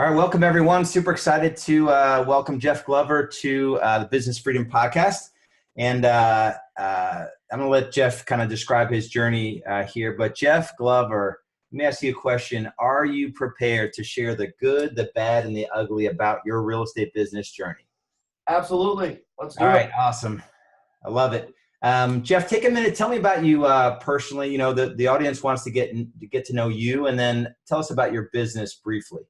All right, welcome everyone. Super excited to welcome Jeff Glover to the Business Freedom Podcast. And I'm going to let Jeff kind of describe his journey here. But Jeff Glover, let me ask you a question. Are you prepared to share the good, the bad, and the ugly about your real estate business journey? Absolutely. Let's do All it. right, awesome. I love it. Jeff, take a minute. Tell me about you personally. You know, the audience wants to get to know you, and then tell us about your business briefly.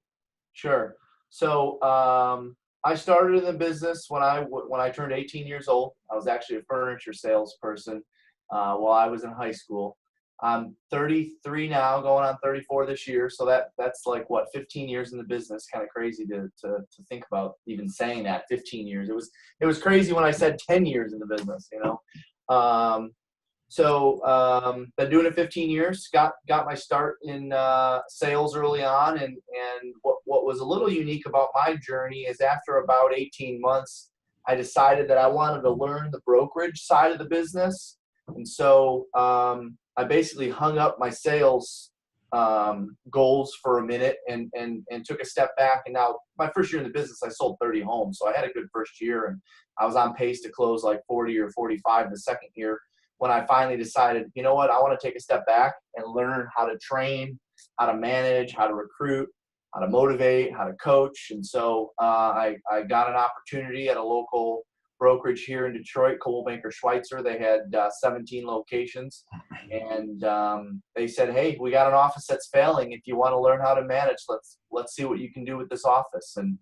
Sure. So I started in the business when I turned 18 years old. I was actually a furniture salesperson while I was in high school. I'm 33 now, going on 34 this year. So that's like what, 15 years in the business. Kind of crazy to think about even saying that 15 years. It was crazy when I said 10 years in the business, you know. Been doing it 15 years, got my start in sales early on. And what was a little unique about my journey is after about 18 months, I decided that I wanted to learn the brokerage side of the business. And so I basically hung up my sales goals for a minute and took a step back. And now my first year in the business, I sold 30 homes. So I had a good first year, and I was on pace to close like 40 or 45 the second year, when I finally decided, you know what, I want to take a step back and learn how to train, how to manage, how to recruit, how to motivate, how to coach. And so I got an opportunity at a local brokerage here in Detroit, Coldwell Schweitzer. They had 17 locations. And they said, hey, we got an office that's failing. If you want to learn how to manage, let's see what you can do with this office. And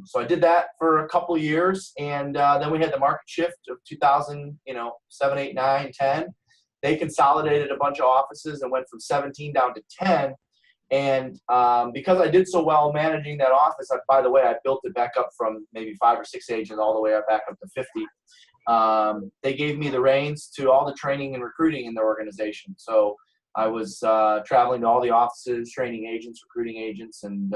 so I did that for a couple of years, and then we had the market shift of 2007, 8, 9, 10. They consolidated a bunch of offices and went from 17 down to 10. And because I did so well managing that office, by the way, I built it back up from maybe 5 or 6 agents all the way back up to 50. They gave me the reins to all the training and recruiting in their organization. So I was traveling to all the offices, training agents, recruiting agents, and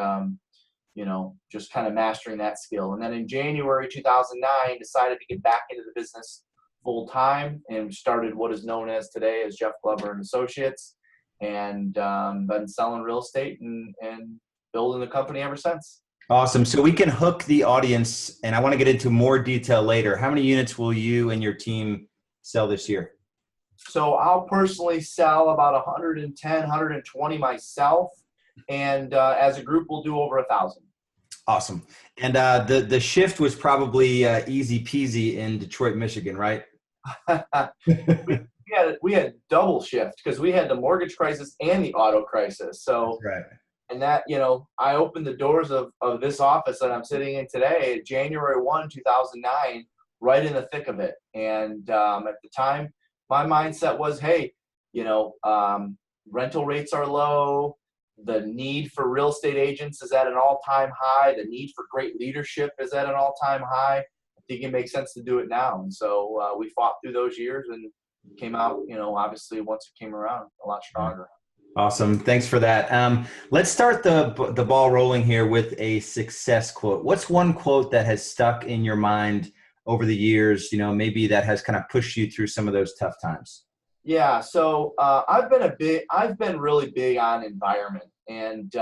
just kind of mastering that skill. And then in January 2009, decided to get back into the business full time and started what is known as today as Jeff Glover and Associates, and been selling real estate and building the company ever since. Awesome. So we can hook the audience, and I want to get into more detail later. How many units will you and your team sell this year? So I'll personally sell about 110, 120 myself. And as a group, we'll do over 1,000. Awesome. And the shift was probably easy peasy in Detroit, Michigan, right? we had double shift because we had the mortgage crisis and the auto crisis. So, that's right. And that, I opened the doors of this office that I'm sitting in today, January 1, 2009, right in the thick of it. And at the time, my mindset was, hey, rental rates are low. The need for real estate agents is at an all-time high. The need for great leadership is at an all-time high. I think it makes sense to do it now. And so we fought through those years and came out, obviously once it came around, a lot stronger. Awesome. Thanks for that. Let's start the ball rolling here with a success quote. What's one quote that has stuck in your mind over the years, maybe that has kind of pushed you through some of those tough times? Yeah. So I've been really big on environment, and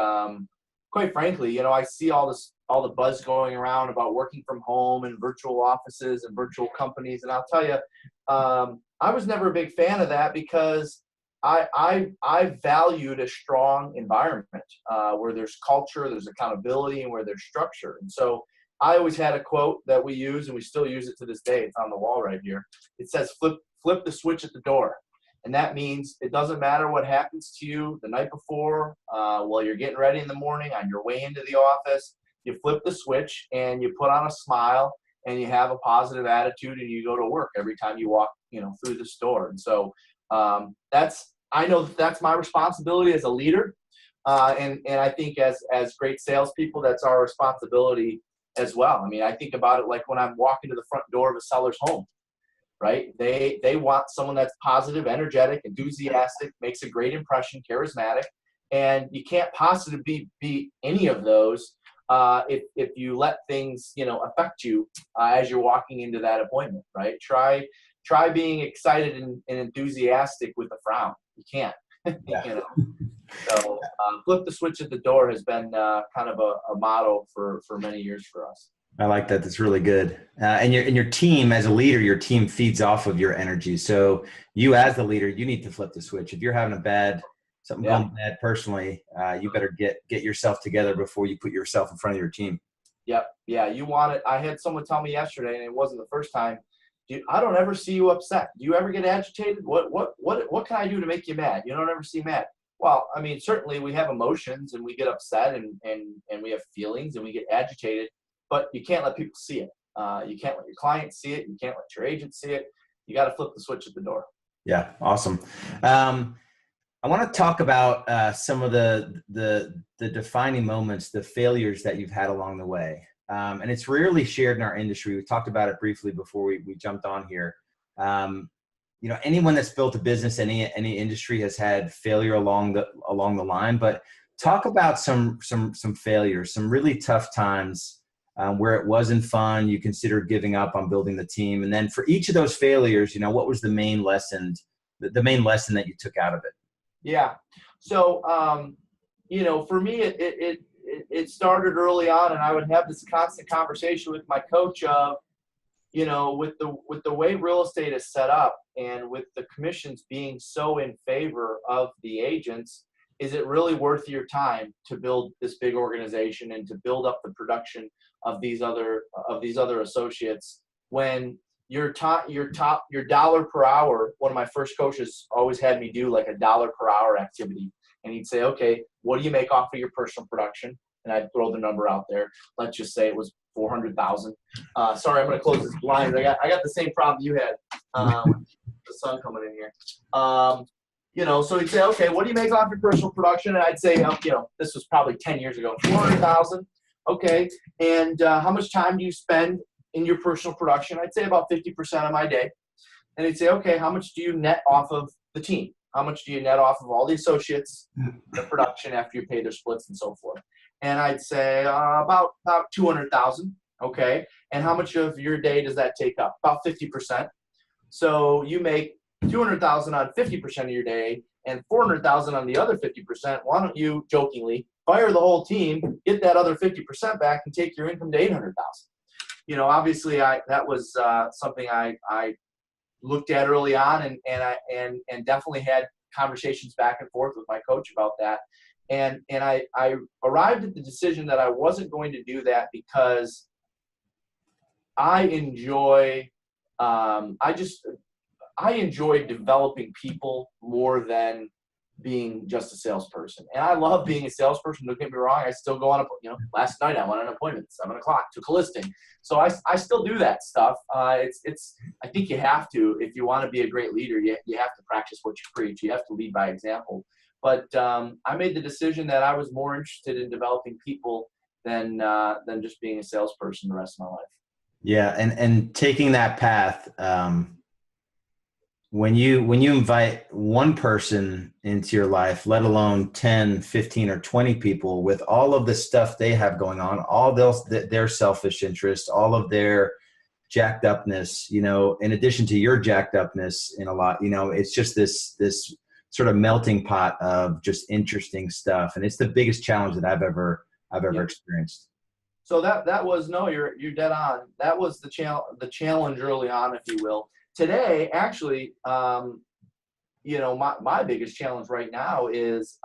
quite frankly, I see all the buzz going around about working from home and virtual offices and virtual companies. And I'll tell you, I was never a big fan of that because I valued a strong environment where there's culture, there's accountability, and where there's structure. And so I always had a quote that we use, and we still use it to this day. It's on the wall right here. It says, flip the switch at the door. And that means it doesn't matter what happens to you the night before, while you're getting ready in the morning, on your way into the office. You flip the switch and you put on a smile and you have a positive attitude, and you go to work every time you walk, through the store. And so I know that's my responsibility as a leader, and I think as great salespeople, that's our responsibility as well. I mean, I think about it like when I'm walking to the front door of a seller's home. Right? They want someone that's positive, energetic, enthusiastic, makes a great impression, charismatic, and you can't possibly be any of those if you let things affect you as you're walking into that appointment. Right? Try being excited and enthusiastic with a frown. You can't. Yeah. So flip the switch at the door has been kind of a motto for many years for us. I like that. That's really good. And your team, as a leader, your team feeds off of your energy. So you as the leader, you need to flip the switch. If you're having something going bad personally, you better get yourself together before you put yourself in front of your team. Yep. Yeah. You want it. I had someone tell me yesterday, and it wasn't the first time. I don't ever see you upset. Do you ever get agitated? What can I do to make you mad? You don't ever see mad. Well, I mean, certainly we have emotions and we get upset and we have feelings and we get agitated, but you can't let people see it. You can't let your clients see it. You can't let your agent see it. You got to flip the switch at the door. Yeah. Awesome. I want to talk about some of the defining moments, the failures that you've had along the way. And it's rarely shared in our industry. We talked about it briefly before we jumped on here. Anyone that's built a business, any industry has had failure along the line, but talk about some failures, some really tough times where it wasn't fun. You considered giving up on building the team. And then for each of those failures, what was the main lesson that you took out of it? Yeah. So, for me, it started early on, and I would have this constant conversation with my coach of, with the way real estate is set up and with the commissions being so in favor of the agents, is it really worth your time to build this big organization and to build up the production of these other associates when your dollar per hour? One of my first coaches always had me do like a dollar per hour activity, and he'd say, okay, what do you make off of your personal production? And I'd throw the number out there. Let's just say it was 400,000. Sorry, I'm going to close this blind. I got the same problem you had with the sun coming in here. So he'd say, okay, what do you make off your personal production? And I'd say, this was probably 10 years ago, 400,000. Okay, and how much time do you spend in your personal production? I'd say about 50% of my day. And he'd say, okay, how much do you net off of the team? How much do you net off of all the associates, the production after you pay their splits and so forth? And I'd say about 200,000. Okay. And how much of your day does that take up? About 50%. So you make 200,000 on 50% of your day and 400,000 on the other 50%. Why don't you jokingly fire the whole team, get that other 50% back, and take your income to 800,000? Obviously that was something I looked at early on and definitely had conversations back and forth with my coach about that. And I arrived at the decision that I wasn't going to do that because I enjoy developing people more than being just a salesperson. And I love being a salesperson. Don't get me wrong. I still go on last night I went on an appointment at 7 o'clock, took a listing. So I still do that stuff. I think you have to, if you want to be a great leader, you have to practice what you preach. You have to lead by example. But I made the decision that I was more interested in developing people than just being a salesperson the rest of my life. Yeah. And taking that path, when you invite one person into your life, let alone 10, 15, or 20 people with all of the stuff they have going on, all their selfish interest, all of their jacked upness, in addition to your jacked upness in a lot, it's just this sort of melting pot of just interesting stuff. And it's the biggest challenge that I've ever experienced. So that was, you're dead on. That was the challenge early on, if you will. Today, actually, my biggest challenge right now is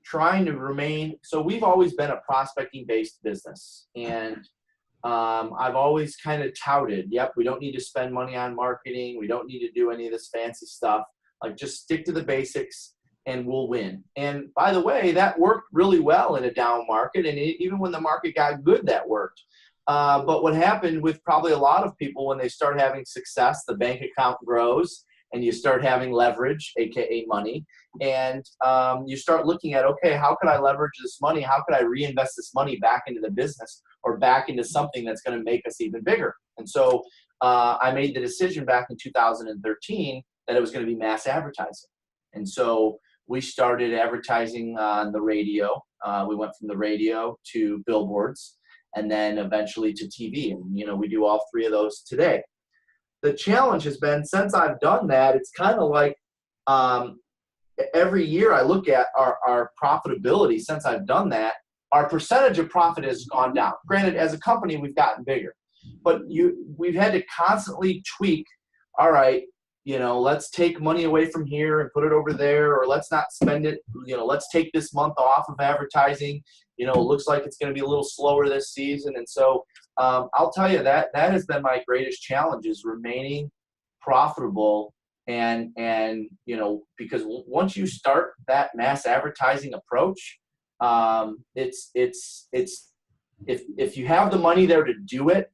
trying to remain. So we've always been a prospecting-based business, and I've always kind of touted, yep, we don't need to spend money on marketing. We don't need to do any of this fancy stuff. Like, just stick to the basics and we'll win. And by the way, that worked really well in a down market. And even when the market got good, that worked. But what happened with probably a lot of people when they start having success, the bank account grows and you start having leverage, AKA money. And you start looking at, okay, how could I leverage this money? How could I reinvest this money back into the business or back into something that's going to make us even bigger? And so I made the decision back in 2013 that it was going to be mass advertising. And so we started advertising on the radio. We went from the radio to billboards and then eventually to TV. And, we do all three of those today. The challenge has been, since I've done that, it's kind of like every year I look at our profitability since I've done that, our percentage of profit has gone down. Granted, as a company, we've gotten bigger, but we've had to constantly tweak. All right, let's take money away from here and put it over there, or let's not spend it. Let's take this month off of advertising. It looks like it's going to be a little slower this season. And so I'll tell you that has been my greatest challenge, is remaining profitable. And because once you start that mass advertising approach, it's if you have the money there to do it,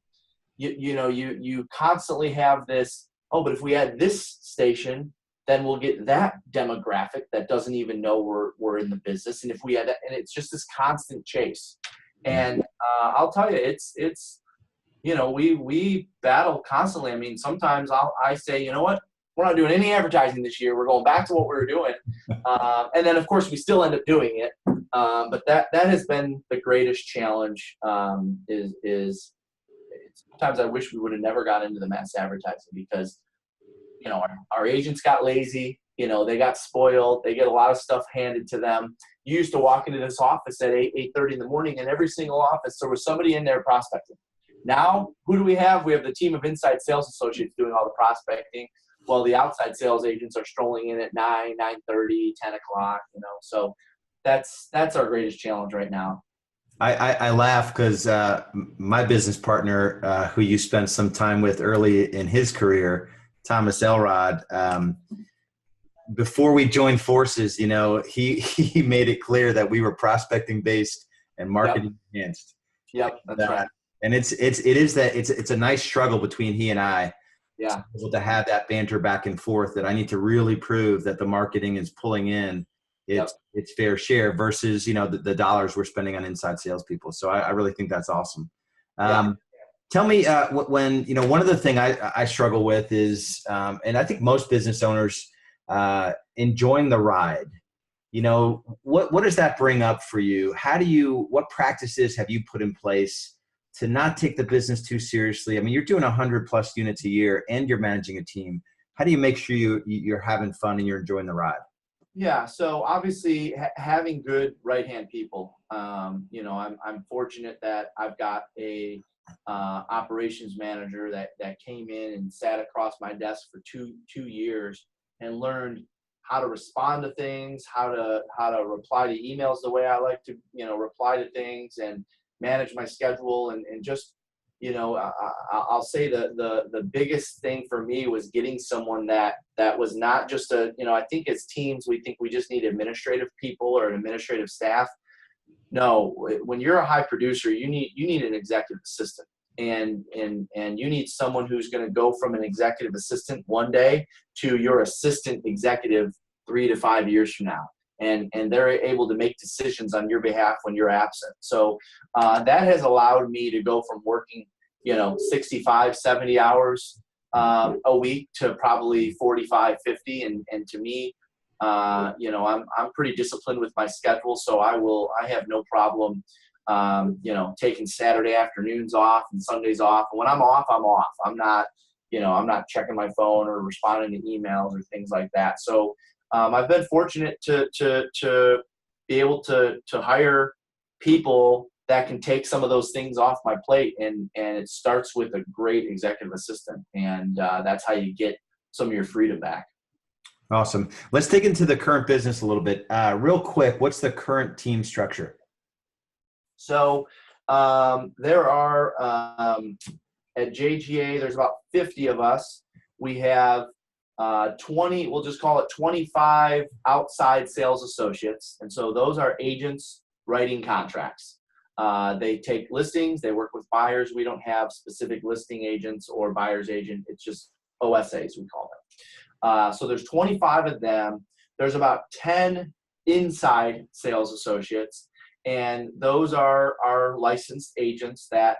you constantly have this, oh, but if we add this station, then we'll get that demographic that doesn't even know we're in the business. And if we add that, and it's just this constant chase. And I'll tell you, it's we battle constantly. I mean, sometimes I say, you know what? We're not doing any advertising this year. We're going back to what we were doing. And then, of course, we still end up doing it. But that has been the greatest challenge, is sometimes I wish we would have never got into the mass advertising, because, our agents got lazy. They got spoiled. They get a lot of stuff handed to them. You used to walk into this office at 8:30 in the morning, and every single office, there was somebody in there prospecting. Now, who do we have? We have the team of inside sales associates doing all the prospecting, while the outside sales agents are strolling in at 9, 9:30, 10 o'clock, So that's our greatest challenge right now. I laugh because my business partner, who you spent some time with early in his career, Thomas Elrod, before we joined forces, he made it clear that we were prospecting based and marketing enhanced. Yep, that's right. And it's a nice struggle between he and I. Yeah. To have that banter back and forth, that I need to really prove that the marketing is pulling in its fair share versus, the dollars we're spending on inside salespeople. So I really think that's awesome. Tell me when, one of the things I struggle with is, and I think most business owners, enjoying the ride. What does that bring up for you? What practices have you put in place to not take the business too seriously? I mean, you're doing 100+ units a year and you're managing a team. How do you make sure you're having fun and you're enjoying the ride? Yeah. So obviously having good right-hand people, I'm fortunate that I've got a operations manager that came in and sat across my desk for two years and learned how to respond to things, how to reply to emails the way I like to, reply to things, and manage my schedule, and just, I'll say the biggest thing for me was getting someone that was not just I think as teams, we think we just need administrative people or an administrative staff. No, when you're a high producer, you need an executive assistant, and you need someone who's going to go from an executive assistant one day to your assistant executive 3 to 5 years from now. And they're able to make decisions on your behalf when you're absent. So that has allowed me to go from working, 65, 70 hours a week to probably 45, 50. And to me, I'm pretty disciplined with my schedule. So I have no problem, taking Saturday afternoons off and Sundays off. And when I'm off, I'm off. I'm not checking my phone or responding to emails or things like that. So I've been fortunate to be able to hire people that can take some of those things off my plate, and it starts with a great executive assistant, and that's how you get some of your freedom back. Awesome. Let's dig into the current business a little bit. Real quick, what's the current team structure? So there are, at JGA, there's about 50 of us. We have 20, we'll just call it 25 outside sales associates. And so those are agents writing contracts. They take listings, they work with buyers. We don't have specific listing agents or buyer's agent. It's just OSAs, we call them. So there's 25 of them. There's about 10 inside sales associates, and those are licensed agents that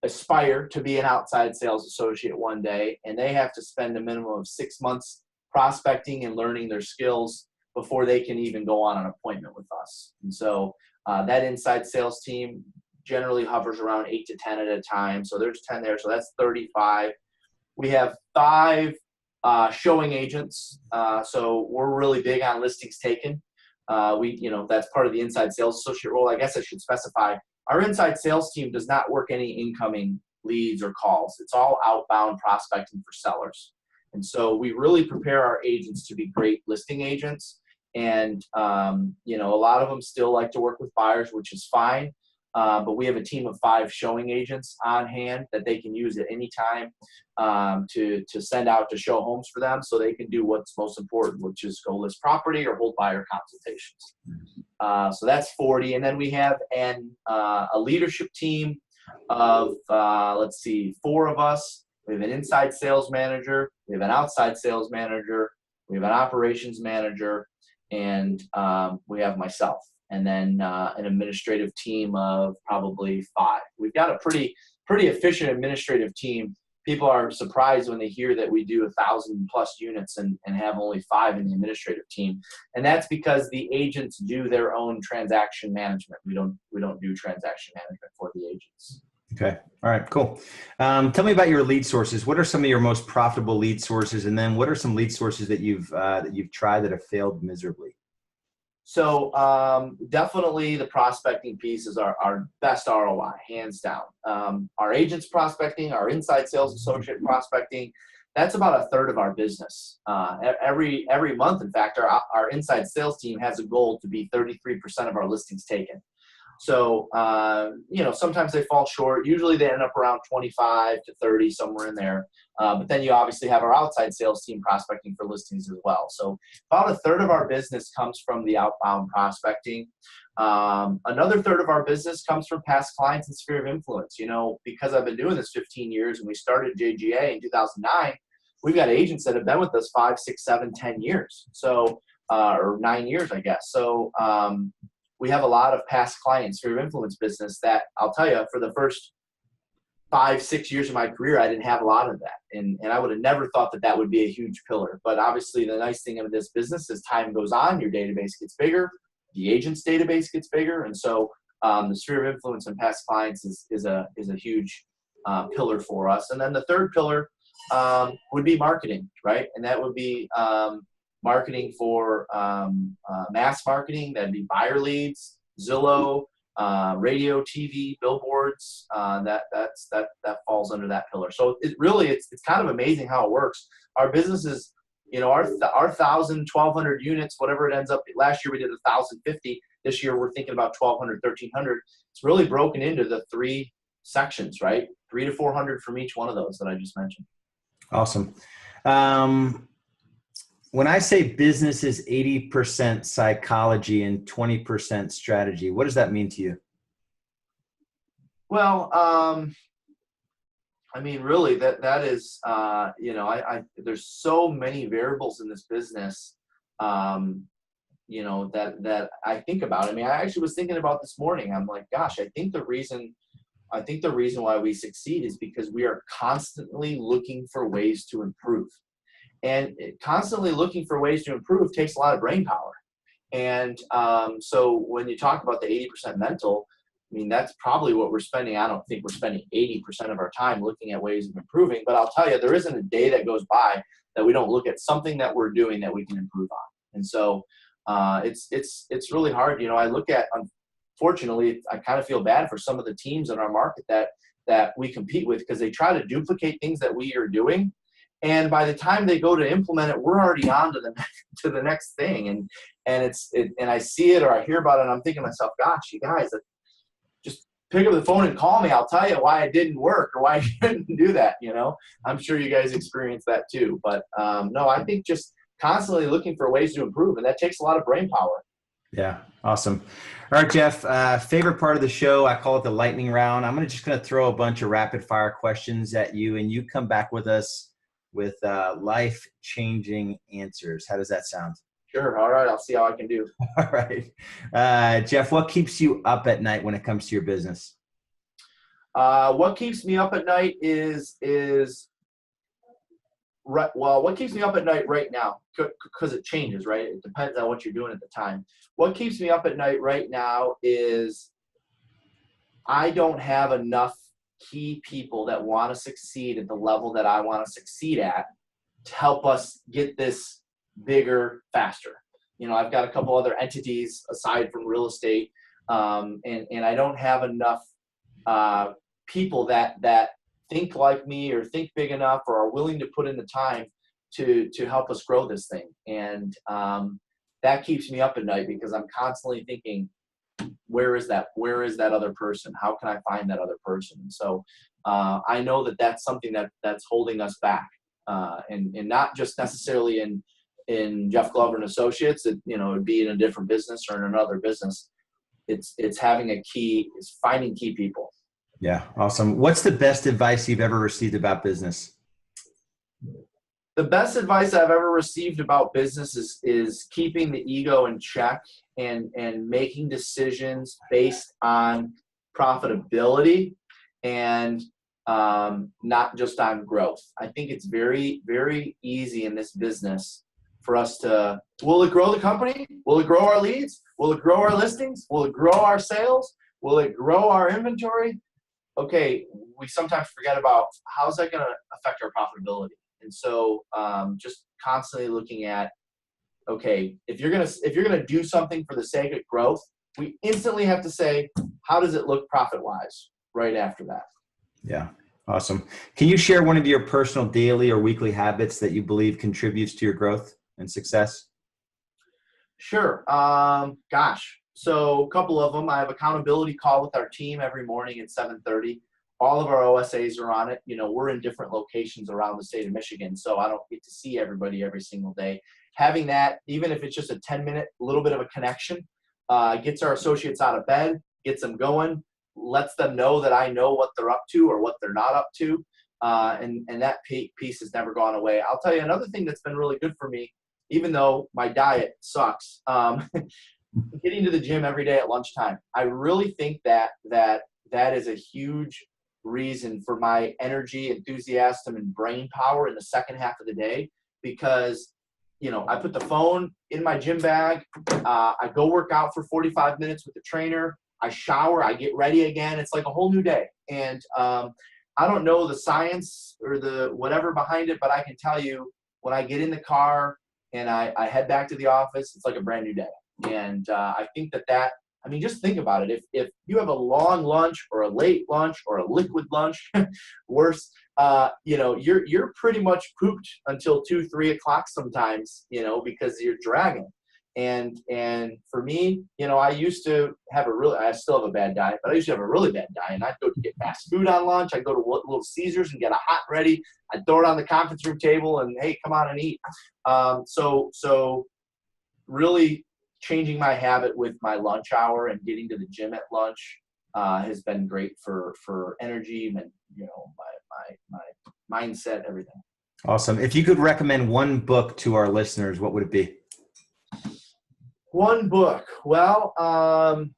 aspire to be an outside sales associate one day, and they have to spend a minimum of 6 months prospecting and learning their skills before they can even go on an appointment with us. And so that inside sales team generally hovers around 8 to 10 at a time. So there's 10 there. So that's 35. We have 5 Showing agents. So we're really big on listings taken. That's part of the inside sales associate role. I guess I should specify our inside sales team does not work any incoming leads or calls. It's all outbound prospecting for sellers. And so we really prepare our agents to be great listing agents. And, a lot of them still like to work with buyers, which is fine. But we have a team of 5 showing agents on hand that they can use at any time to send out to show homes for them, so they can do what's most important, which is go list property or hold buyer consultations. So that's 40. And then we have a leadership team of, 4 of us. We have an inside sales manager. We have an outside sales manager. We have an operations manager. And we have myself. And then an administrative team of probably 5. We've got a pretty efficient administrative team. People are surprised when they hear that we do 1,000+ units and have only 5 in the administrative team. And that's because the agents do their own transaction management. We don't do transaction management for the agents. Okay. All right, cool. Tell me about your lead sources. What are some of your most profitable lead sources? And then what are some lead sources that you've tried that have failed miserably? So definitely the prospecting piece is our best ROI, hands down. Our agents prospecting, our inside sales associate prospecting, that's about 1/3 of our business. Every month, in fact, our inside sales team has a goal to be 33% of our listings taken. So, sometimes they fall short. Usually they end up around 25 to 30, somewhere in there. But then you obviously have our outside sales team prospecting for listings as well. So about 1/3 of our business comes from the outbound prospecting. Another 1/3 of our business comes from past clients and sphere of influence. Because I've been doing this 15 years and we started JGA in 2009, we've got agents that have been with us 5, 6, 7, 10 years. So, or 9 years, I guess. So, we have a lot of past clients, sphere of influence business that I'll tell you, for the first 5, 6 years of my career, I didn't have a lot of that. And I would have never thought that would be a huge pillar. But obviously the nice thing of this business, as time goes on, your database gets bigger, the agent's database gets bigger. And so the sphere of influence and past clients is a huge pillar for us. And then the third pillar would be marketing, right? And that would be marketing for mass marketing. That'd be buyer leads, Zillow, radio, TV, billboards. That falls under that pillar. So it's kind of amazing how it works. Our business is, our 1,000, 1,200 units, whatever it ends up. Last year we did 1,050. This year we're thinking about 1,200, 1,300. It's really broken into the 3 sections, right? 300 to 400 from each one of those that I just mentioned. Awesome. When I say business is 80% psychology and 20% strategy, what does that mean to you? Well, really that is, there's so many variables in this business, that I think about. I actually was thinking about this morning. I'm like, gosh, I think the reason why we succeed is because we are constantly looking for ways to improve. And constantly looking for ways to improve takes a lot of brain power. And so when you talk about the 80% mental, that's probably what we're spending. I don't think we're spending 80% of our time looking at ways of improving. But I'll tell you, there isn't a day that goes by that we don't look at something that we're doing that we can improve on. And so it's really hard. I look at, unfortunately, I kind of feel bad for some of the teams in our market that we compete with, because they try to duplicate things that we are doing. And by the time they go to implement it, we're already on to the next thing. And I see it or I hear about it, and I'm thinking to myself, gosh, you guys, just pick up the phone and call me. I'll tell you why it didn't work or why I didn't do that. I'm sure you guys experience that too. But no, I think just constantly looking for ways to improve, and that takes a lot of brain power. Yeah. Awesome. All right, Jeff, favorite part of the show, I call it the lightning round. I'm just going to throw a bunch of rapid fire questions at you, and you come back with us with life-changing answers. How does that sound? Sure. All right. I'll see how I can do. All right. Jeff, what keeps you up at night when it comes to your business? What keeps me up at night what keeps me up at night right now, because it changes, right? It depends on what you're doing at the time. What keeps me up at night right now is I don't have enough key people that want to succeed at the level that I want to succeed at to help us get this bigger faster. I've got a couple other entities aside from real estate, and I don't have enough people that think like me or think big enough or are willing to put in the time to help us grow this thing. And that keeps me up at night because I'm constantly thinking, where is that other person? How can I find that other person? And so I know that that's something that's holding us back, and not just necessarily in Jeff Glover and Associates. It'd be in a different business or in another business. It's finding key people. Yeah. Awesome. What's the best advice you've ever received about business? The best advice I've ever received about business is keeping the ego in check and making decisions based on profitability and not just on growth. I think it's very, very easy in this business for us to, will it grow the company? Will it grow our leads? Will it grow our listings? Will it grow our sales? Will it grow our inventory? Okay, we sometimes forget about how's that going to affect our profitability. And so just constantly looking at, okay, if you're gonna do something for the sake of growth, we instantly have to say, how does it look profit-wise right after that? Yeah, awesome. Can you share one of your personal daily or weekly habits that you believe contributes to your growth and success? Sure. So a couple of them. I have accountability call with our team every morning at 7:30. All of our OSAs are on it. We're in different locations around the state of Michigan, so I don't get to see everybody every single day. Having that, even if it's just a 10-minute, little bit of a connection, gets our associates out of bed, gets them going, lets them know that I know what they're up to or what they're not up to, and that piece has never gone away. I'll tell you another thing that's been really good for me, even though my diet sucks, getting to the gym every day at lunchtime. I really think that is a huge reason for my energy, enthusiasm, and brain power in the second half of the day, because I put the phone in my gym bag, I go work out for 45 minutes with the trainer, I shower, I get ready again. It's like a whole new day. And I don't know the science or the whatever behind it, but I can tell you when I get in the car and I head back to the office, it's like a brand new day. And I think that just think about it. If you have a long lunch or a late lunch or a liquid lunch, worse, you're pretty much pooped until 2-3 o'clock sometimes, because you're dragging. And for me, I used to have I still have a bad diet, but I used to have a really bad diet. And I'd go to get fast food on lunch. I'd go to Little Caesars and get a hot ready. I'd throw it on the conference room table and, hey, come on and eat. So really changing my habit with my lunch hour and getting to the gym at lunch has been great for energy and my mindset, everything. Awesome. If you could recommend one book to our listeners, what would it be? One book. Well, I'll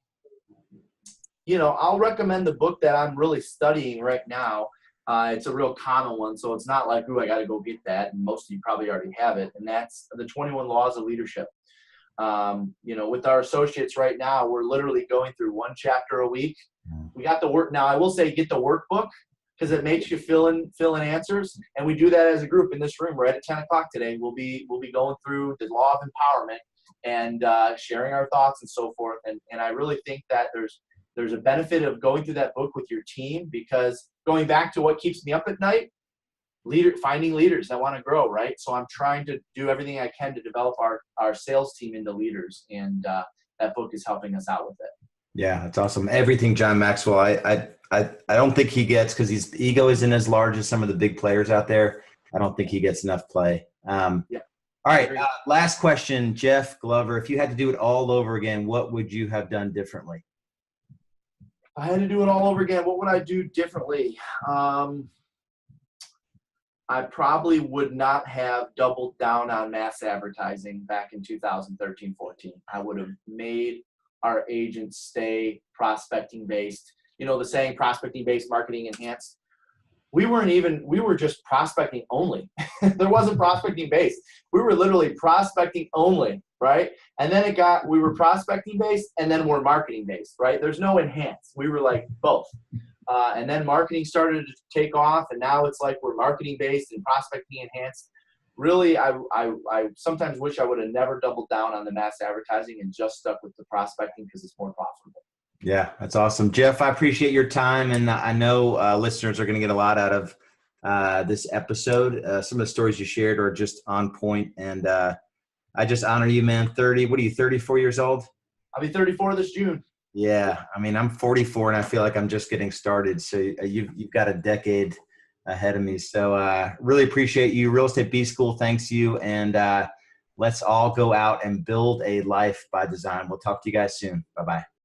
recommend the book that I'm really studying right now. It's a real common one, so it's not like, ooh, I got to go get that. And most of you probably already have it. And that's The 21 Laws of Leadership. With our associates right now, we're literally going through one chapter a week. We got the work. Now, I will say get the workbook because it makes you fill in answers. And we do that as a group in this room. Right at 10 o'clock today, we'll be going through the law of empowerment and sharing our thoughts and so forth. And I really think that there's a benefit of going through that book with your team, because going back to what keeps me up at night, finding leaders that want to grow, right? So I'm trying to do everything I can to develop our sales team into leaders, and that book is helping us out with it. Yeah, that's awesome. Everything John Maxwell, I don't think he gets, because his ego isn't as large as some of the big players out there. I don't think he gets enough play. Yeah. All right, last question, Jeff Glover. If you had to do it all over again, what would you have done differently? If I had to do it all over again, what would I do differently? I probably would not have doubled down on mass advertising back in 2013-14. I would have made our agents stay prospecting based. The saying, prospecting based, marketing enhanced. We were just prospecting only. There wasn't prospecting based. We were literally prospecting only, right? And then we were prospecting based and then we're marketing based, right? There's no enhanced. We were like both. And then marketing started to take off, and now it's like we're marketing based and prospecting enhanced. really, I sometimes wish I would have never doubled down on the mass advertising and just stuck with the prospecting because it's more profitable. Yeah, that's awesome. Jeff, I appreciate your time. And I know listeners are going to get a lot out of this episode. Some of the stories you shared are just on point. And I just honor you, man. What are you, 34 years old? I'll be 34 this June. Yeah. I mean, I'm 44 and I feel like I'm just getting started. So you've got a decade ahead of me. So really appreciate you. Real Estate B School thanks you. And let's all go out and build a life by design. We'll talk to you guys soon. Bye-bye.